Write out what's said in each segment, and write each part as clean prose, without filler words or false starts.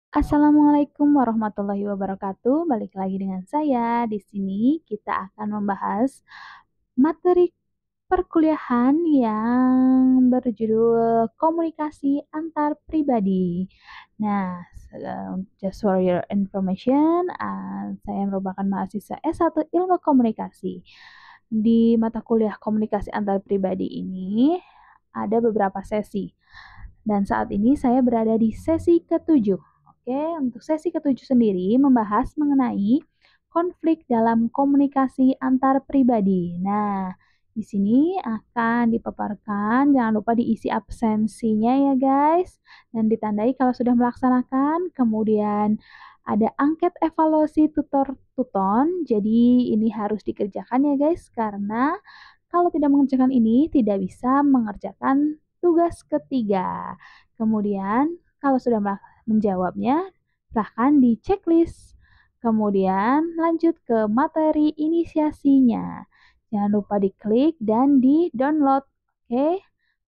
Assalamualaikum warahmatullahi wabarakatuh. Balik lagi dengan saya. Di sini kita akan membahas materi perkuliahan yang berjudul komunikasi antar pribadi. Nah, just for your information, saya merupakan mahasiswa S1 Ilmu Komunikasi. Di mata kuliah komunikasi antar pribadi ini ada beberapa sesi. Dan saat ini saya berada di sesi ketujuh. Oke, untuk sesi ketujuh sendiri membahas mengenai konflik dalam komunikasi antar pribadi. Nah, di sini akan dipaparkan, jangan lupa diisi absensinya ya guys, dan ditandai kalau sudah melaksanakan. Kemudian ada angket evaluasi tutor-tuton, jadi ini harus dikerjakan ya guys, karena kalau tidak mengerjakan ini tidak bisa mengerjakan tugas ketiga. Kemudian kalau sudah menjawabnya, silahkan di checklist. Kemudian lanjut ke materi inisiasinya. Jangan lupa diklik dan di-download. Oke,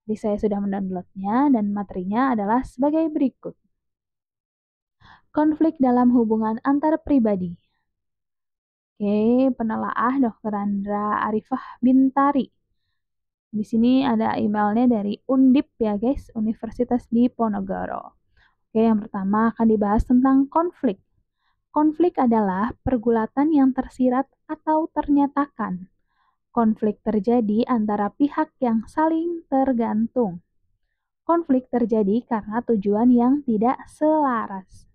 jadi saya sudah mendownloadnya dan materinya adalah sebagai berikut. Konflik dalam hubungan antar pribadi. Oke, penelaah Dr. Andra Arifah Bintari. Di sini ada emailnya dari Undip ya guys, Universitas Diponegoro. Oke, yang pertama akan dibahas tentang konflik. Konflik adalah pergulatan yang tersirat atau ternyatakan. Konflik terjadi antara pihak yang saling tergantung. Konflik terjadi karena tujuan yang tidak selaras.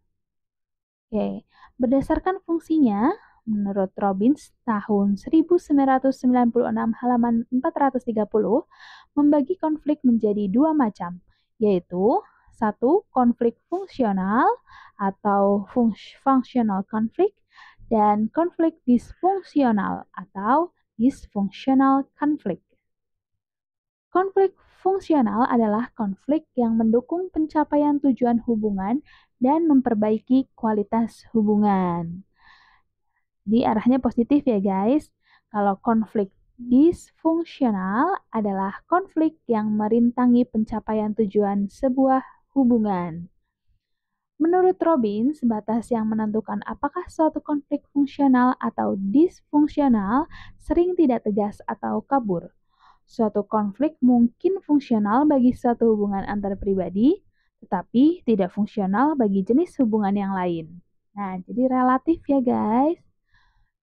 Oke, berdasarkan fungsinya, menurut Robbins tahun 1996 halaman 430, membagi konflik menjadi dua macam, yaitu satu, konflik fungsional atau functional conflict, dan konflik disfungsional atau dysfunctional conflict. Konflik fungsional adalah konflik yang mendukung pencapaian tujuan hubungan dan memperbaiki kualitas hubungan. Jadi arahnya positif ya guys. Kalau konflik disfungsional adalah konflik yang merintangi pencapaian tujuan sebuah hubungan. Menurut Robbins, batas yang menentukan apakah suatu konflik fungsional atau disfungsional sering tidak tegas atau kabur. Suatu konflik mungkin fungsional bagi suatu hubungan antar pribadi, tetapi tidak fungsional bagi jenis hubungan yang lain. Nah, jadi relatif ya guys.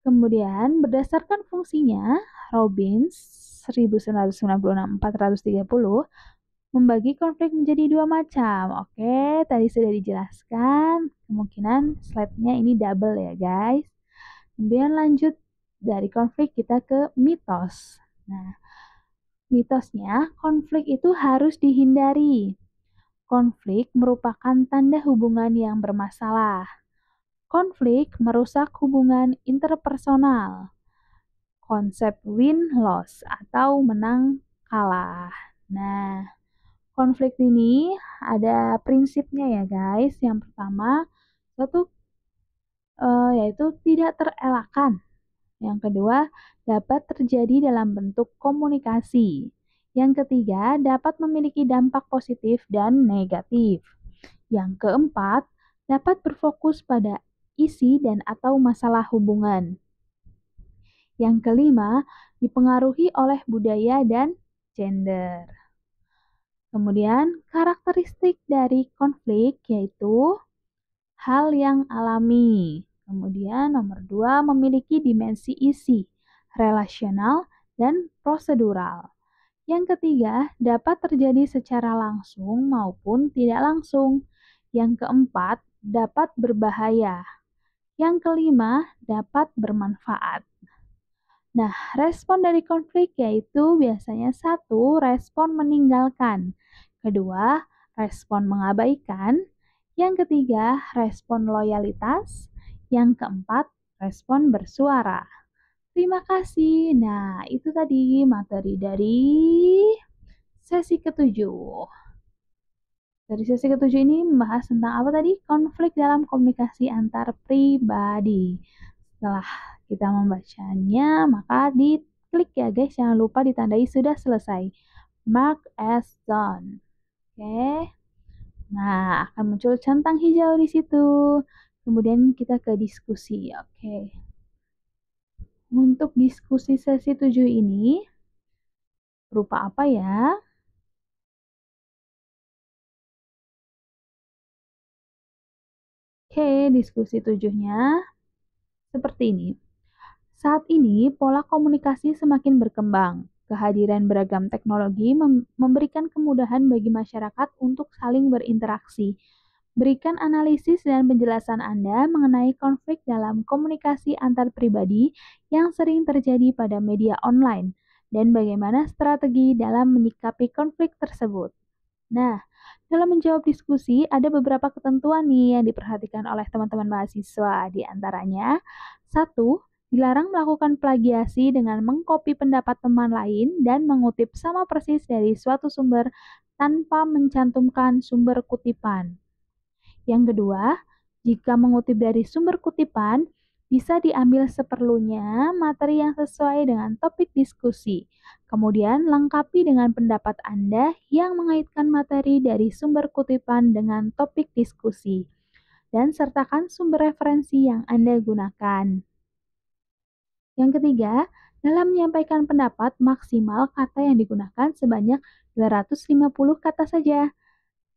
Kemudian berdasarkan fungsinya, Robbins 1996-430 membagi konflik menjadi dua macam. Oke, tadi sudah dijelaskan. Kemungkinan slide-nya ini double ya guys. Kemudian lanjut dari konflik kita ke mitos. Nah, mitosnya, konflik itu harus dihindari. Konflik merupakan tanda hubungan yang bermasalah. Konflik merusak hubungan interpersonal. Konsep win-loss atau menang kalah. Nah, konflik ini ada prinsipnya ya guys. Yang pertama, yaitu tidak terelakkan. Yang kedua, dapat terjadi dalam bentuk komunikasi. Yang ketiga, dapat memiliki dampak positif dan negatif. Yang keempat, dapat berfokus pada isi dan atau masalah hubungan. Yang kelima, dipengaruhi oleh budaya dan gender. Kemudian, karakteristik dari konflik yaitu hal yang alami. Kemudian nomor 2 memiliki dimensi isi, relasional, dan prosedural. Yang ketiga, dapat terjadi secara langsung maupun tidak langsung. Yang keempat, dapat berbahaya. Yang kelima, dapat bermanfaat. Nah, respon dari konflik yaitu biasanya satu, respon meninggalkan. Kedua, respon mengabaikan. Yang ketiga, respon loyalitas. Yang keempat, respon bersuara. Terima kasih. Nah, itu tadi materi dari sesi ketujuh. Dari sesi ketujuh ini membahas tentang apa tadi? Konflik dalam komunikasi antar pribadi. Setelah kita membacanya, maka diklik ya guys. Jangan lupa ditandai sudah selesai. Mark as done. Oke. Nah, akan muncul centang hijau di situ. Kemudian kita ke diskusi. Oke. Untuk diskusi sesi 7 ini berupa apa ya? Oke, diskusi 7-nya seperti ini. Saat ini, pola komunikasi semakin berkembang. Kehadiran beragam teknologi memberikan kemudahan bagi masyarakat untuk saling berinteraksi. Berikan analisis dan penjelasan Anda mengenai konflik dalam komunikasi antar pribadi yang sering terjadi pada media online dan bagaimana strategi dalam menyikapi konflik tersebut. Nah, dalam menjawab diskusi, ada beberapa ketentuan nih yang diperhatikan oleh teman-teman mahasiswa. Di antaranya, satu, dilarang melakukan plagiasi dengan mengcopy pendapat teman lain dan mengutip sama persis dari suatu sumber tanpa mencantumkan sumber kutipan. Yang kedua, jika mengutip dari sumber kutipan, bisa diambil seperlunya materi yang sesuai dengan topik diskusi. Kemudian, lengkapi dengan pendapat Anda yang mengaitkan materi dari sumber kutipan dengan topik diskusi. Dan sertakan sumber referensi yang Anda gunakan. Yang ketiga, dalam menyampaikan pendapat, maksimal kata yang digunakan sebanyak 250 kata saja.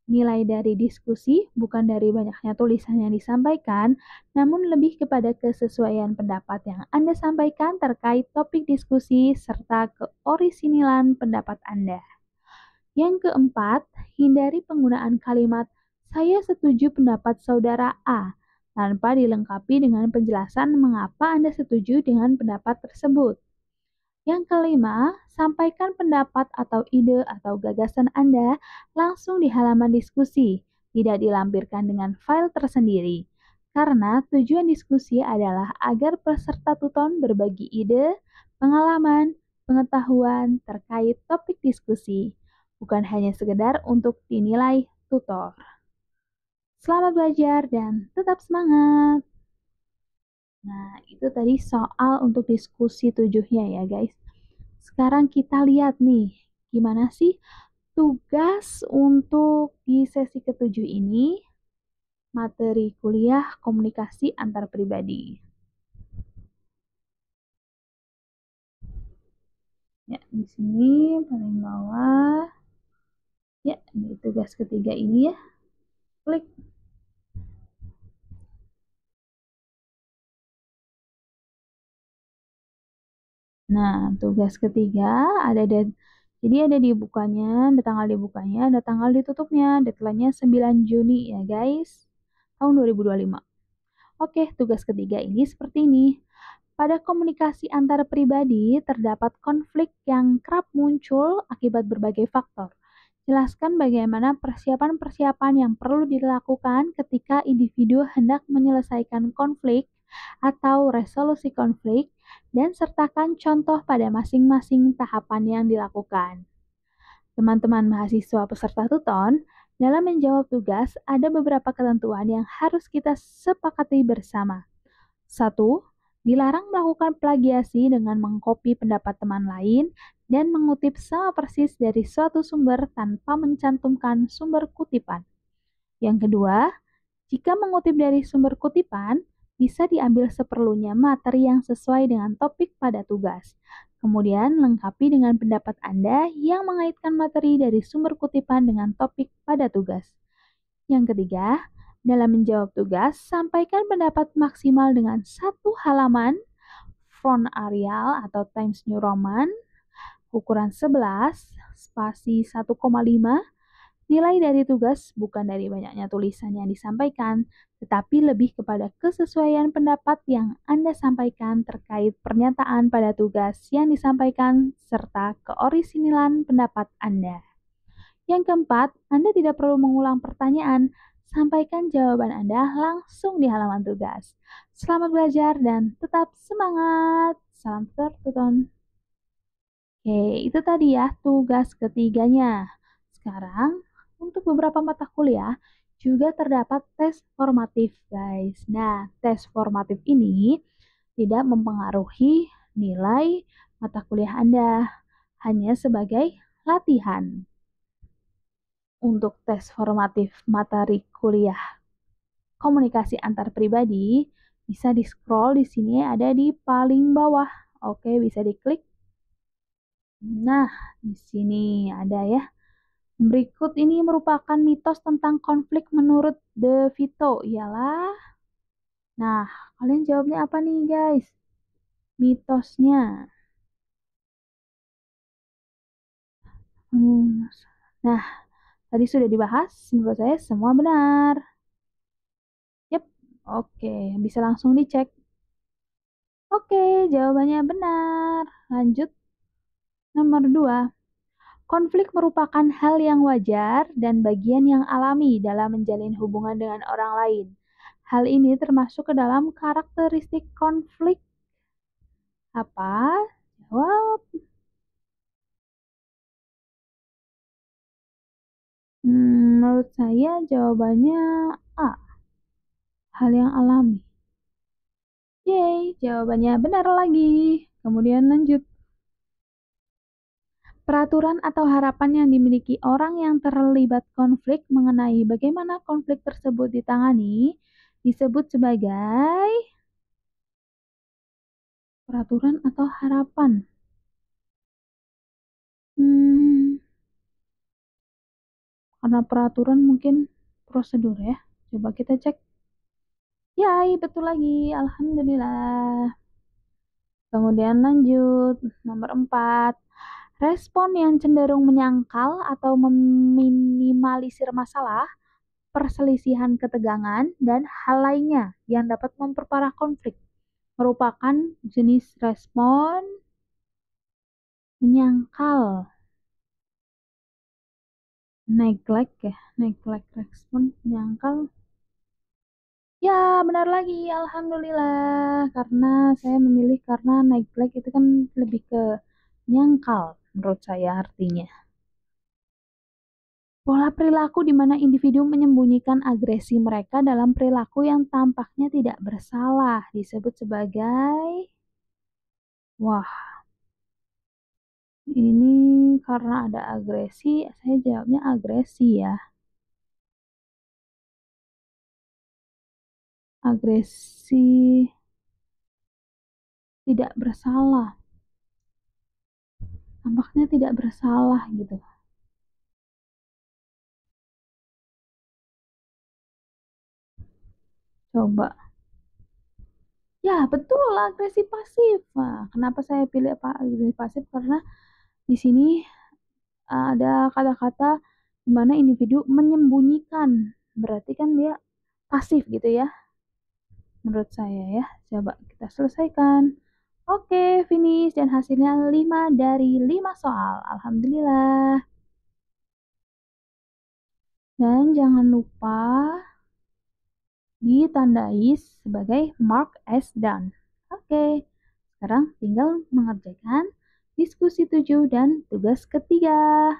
Nilai dari diskusi bukan dari banyaknya tulisan yang disampaikan, namun lebih kepada kesesuaian pendapat yang Anda sampaikan terkait topik diskusi serta keorisinilan pendapat Anda. Yang keempat, hindari penggunaan kalimat "saya setuju pendapat saudara A" tanpa dilengkapi dengan penjelasan mengapa Anda setuju dengan pendapat tersebut. Yang kelima, sampaikan pendapat atau ide atau gagasan Anda langsung di halaman diskusi, tidak dilampirkan dengan file tersendiri. Karena tujuan diskusi adalah agar peserta tuton berbagi ide, pengalaman, pengetahuan terkait topik diskusi, bukan hanya sekedar untuk dinilai tutor. Selamat belajar dan tetap semangat! Nah, itu tadi soal untuk diskusi 7-nya ya guys. Sekarang kita lihat nih, gimana sih tugas untuk di sesi ke-7 ini, materi kuliah komunikasi antar pribadi. Ya, di sini paling bawah. Ya, di tugas ketiga ini ya. Klik. Nah, tugas ketiga jadi ada dibukanya, ada tanggal dibukanya, ada tanggal ditutupnya. Deadline-nya 9 Juni ya guys, tahun 2025. Oke, tugas ketiga ini seperti ini. Pada komunikasi antar pribadi, terdapat konflik yang kerap muncul akibat berbagai faktor. Jelaskan bagaimana persiapan-persiapan yang perlu dilakukan ketika individu hendak menyelesaikan konflik atau resolusi konflik, dan sertakan contoh pada masing-masing tahapan yang dilakukan. Teman-teman mahasiswa peserta tuton, dalam menjawab tugas, ada beberapa ketentuan yang harus kita sepakati bersama. 1. Dilarang melakukan plagiasi dengan mengcopy pendapat teman lain dan mengutip sama persis dari suatu sumber tanpa mencantumkan sumber kutipan. Yang kedua, jika mengutip dari sumber kutipan, bisa diambil seperlunya materi yang sesuai dengan topik pada tugas. Kemudian, lengkapi dengan pendapat Anda yang mengaitkan materi dari sumber kutipan dengan topik pada tugas. Yang ketiga, dalam menjawab tugas, sampaikan pendapat maksimal dengan satu halaman, font Arial atau Times New Roman, ukuran 11, spasi 1,5. Nilai dari tugas bukan dari banyaknya tulisan yang disampaikan, tetapi lebih kepada kesesuaian pendapat yang Anda sampaikan terkait pernyataan pada tugas yang disampaikan serta keorisinilan pendapat Anda. Yang keempat, Anda tidak perlu mengulang pertanyaan, sampaikan jawaban Anda langsung di halaman tugas. Selamat belajar dan tetap semangat! Salam tutor. Oke, itu tadi ya tugas ketiganya. Sekarang, untuk beberapa mata kuliah juga terdapat tes formatif, guys. Nah, tes formatif ini tidak mempengaruhi nilai mata kuliah Anda, hanya sebagai latihan. untuk tes formatif materi kuliah komunikasi antar pribadi, bisa di-scroll di sini ada di paling bawah. Oke, bisa diklik. Nah, di sini ada ya. Berikut ini merupakan mitos tentang konflik menurut De Vito. Iyalah. Nah, kalian jawabnya apa nih, guys? Mitosnya. Hmm. Nah, tadi sudah dibahas. Menurut saya semua benar. Yep. Oke, bisa langsung dicek. Oke, jawabannya benar. Lanjut. Nomor 2. Konflik merupakan hal yang wajar dan bagian yang alami dalam menjalin hubungan dengan orang lain. Hal ini termasuk ke dalam karakteristik konflik. Apa? Jawab. Menurut saya jawabannya A. Hal yang alami. Yeay, jawabannya benar lagi. Kemudian lanjut. Peraturan atau harapan yang dimiliki orang yang terlibat konflik mengenai bagaimana konflik tersebut ditangani disebut sebagai peraturan atau harapan. Hmm, karena peraturan mungkin prosedur ya. Coba kita cek. Yai, betul lagi. Alhamdulillah. Kemudian lanjut. Nomor 4. Respon yang cenderung menyangkal atau meminimalisir masalah, perselisihan ketegangan, dan hal lainnya yang dapat memperparah konflik merupakan jenis respon menyangkal. Neglect respon menyangkal. Ya, benar lagi. Alhamdulillah. Karena saya memilih karena neglect itu kan lebih ke nyangkal menurut saya artinya. Pola perilaku di mana individu menyembunyikan agresi mereka dalam perilaku yang tampaknya tidak bersalah disebut sebagai wah, ini karena ada agresi, saya jawabnya agresi ya. Agresi tidak bersalah. Tampaknya tidak bersalah gitu. Coba. Ya, betul, agresi pasif. Nah, kenapa saya pilih apa agresi pasif? Karena di sini ada kata-kata di mana individu menyembunyikan. Berarti kan dia pasif gitu ya, menurut saya ya. Coba kita selesaikan. Oke, finish dan hasilnya 5 dari 5 soal. Alhamdulillah. Dan jangan lupa ditandai sebagai mark as done. Oke, sekarang tinggal mengerjakan diskusi 7 dan tugas ketiga.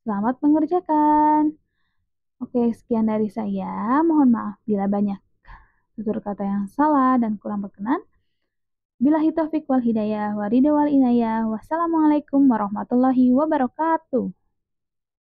Selamat mengerjakan. Oke, sekian dari saya. Mohon maaf bila banyak tutur kata yang salah dan kurang berkenan. Billahi taufiq wal hidayah, waridha wal inayah. Wassalamualaikum warahmatullahi wabarakatuh.